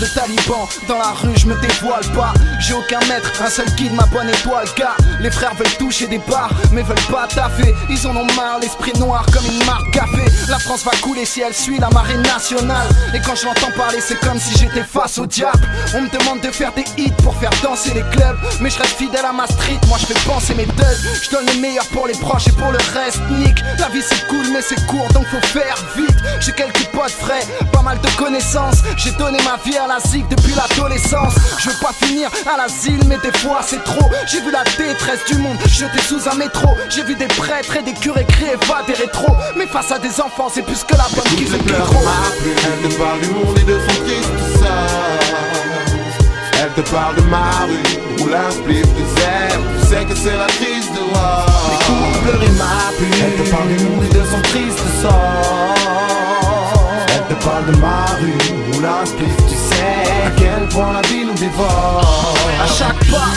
de taliban. Dans la rue je me dévoile pas, j'ai aucun maître, un seul guide, ma bonne étoile. Car les frères veulent toucher des bars, mais veulent pas taffer. Ils en ont marre, l'esprit noir comme une marque café. La France va couler si elle suit la marée nationale. Et quand je l'entends parler c'est comme si j'étais face au diable. On me demande de faire des hits pour faire danser les clubs, mais je reste fidèle à ma street, moi je fais penser mes thugs. Je donne le meilleur pour les proches et pour le reste nique. La vie c'est cool mais c'est court donc faut faire vite. J'ai quelques potes frais, pas mal de connaissances. J'ai donné ma vie à la zig depuis l'adolescence. Je veux pas finir à l'asile mais des fois c'est trop. J'ai vu la détresse du monde jeté sous un métro. J'ai vu des prêtres et des curés crier va des rétros. Mais face à des enfants c'est plus que la bonne qui fait plus trop. Elle te parle du monde et de son triste sort. Elle te parle de ma rue, où l'inspliff de zèbre. Tu sais que c'est la crise dehors. Les coups pleurer ma pluie. Elle te parle du monde et de son triste sort. Elle te parle de ma rue, où l'inspliff, tu sais à quel point la vie nous dévore. À chaque pas,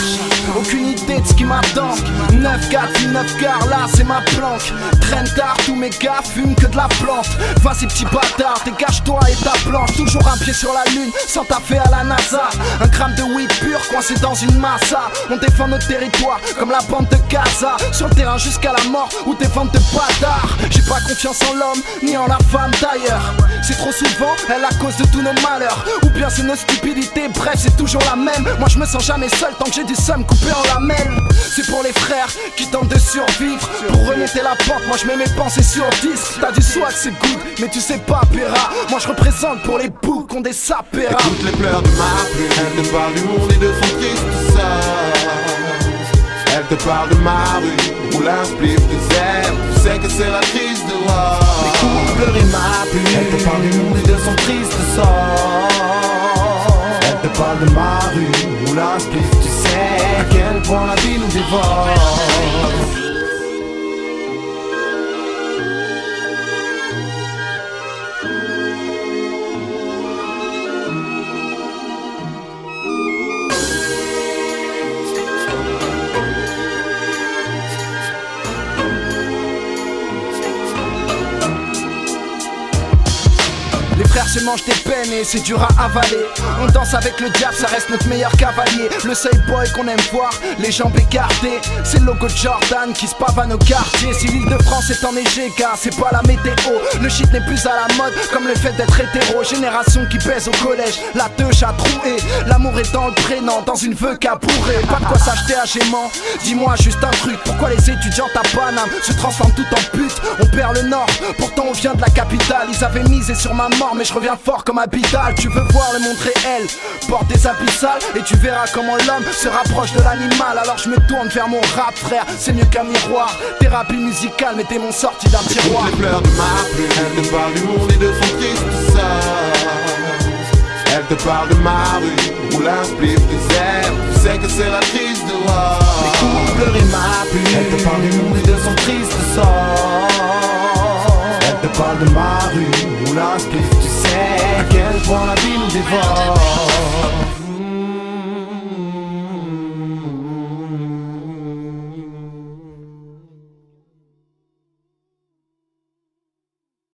aucune idée de ce qui m'attend. 9 gars, 9 gars, là c'est ma planque. Traîne tard, tous mes gars fument que de la plante. Vas-y petit bâtard, dégage-toi et ta planche. Toujours un pied sur la lune, sans taffer à la NASA. Un gramme de weed pur coincé dans une massa. On défend notre territoire comme la bande de Gaza. Sur le terrain jusqu'à la mort ou des ventes de bâtards. J'ai pas confiance en l'homme, ni en la femme d'ailleurs. C'est trop souvent elle la cause de tous nos malheurs. Ou bien c'est nos stupidités, bref c'est toujours la même. Moi je me sens jamais seul tant que j'ai du somme coupé en lamelles. C'est pour les frères qui tentent de survivre. Pour remonter la pente, moi je mets mes pensées sur disque. T'as du swag c'est good, mais tu sais pas Péra. Moi je représente pour les boucs qu'on des sapéras. Écoute les pleurs de ma pluie. Elle te parle du monde et de son triste sort. Elle te parle de ma rue, où l'inspliff de zèbre. Tu sais que c'est la crise dehors. Les coups pleurer ma pluie. Elle te parle du monde et de son triste sort. Elle te parle de ma rue, où l'inspliff, tu sais à quel point la vie nous dévore. Les frères se mangent des peines et c'est dur à avaler. On danse avec le diable, ça reste notre meilleur cavalier. Le seul boy qu'on aime voir, les jambes écartées. C'est le logo de Jordan qui se pavane au quartier. Si l'île de France est enneigée, car c'est pas la météo. Le shit n'est plus à la mode, comme le fait d'être hétéro. Génération qui pèse au collège, la teuche a troué. L'amour est dans le prénom, dans une veuve à bourrer. Pas de quoi s'acheter à Gément, dis-moi juste un truc. Pourquoi les étudiantes à Paname se transforment tout en pute? On perd le nord, pourtant on vient de la capitale. Ils avaient misé sur ma mort mais je reviens fort comme Habital. Tu veux voir le monde réel, porte des habits sales et tu verras comment l'homme se rapproche de l'animal. Alors je me tourne vers mon rap frère, c'est mieux qu'un miroir. Thérapie musicale mais démon sorti d'un tiroir. Écoute les pleurs de ma pluie. Elle te parle du monde et de son triste sort. Elle te parle de ma rue, où l'inspliff de zèbre. Tu sais que c'est la crise dehors. Les coups pleurer ma pluie. Elle te parle du monde et de son triste sort. Elle te parle de ma rue, où l'inspliff, tu sais à quel point la vie nous dévore.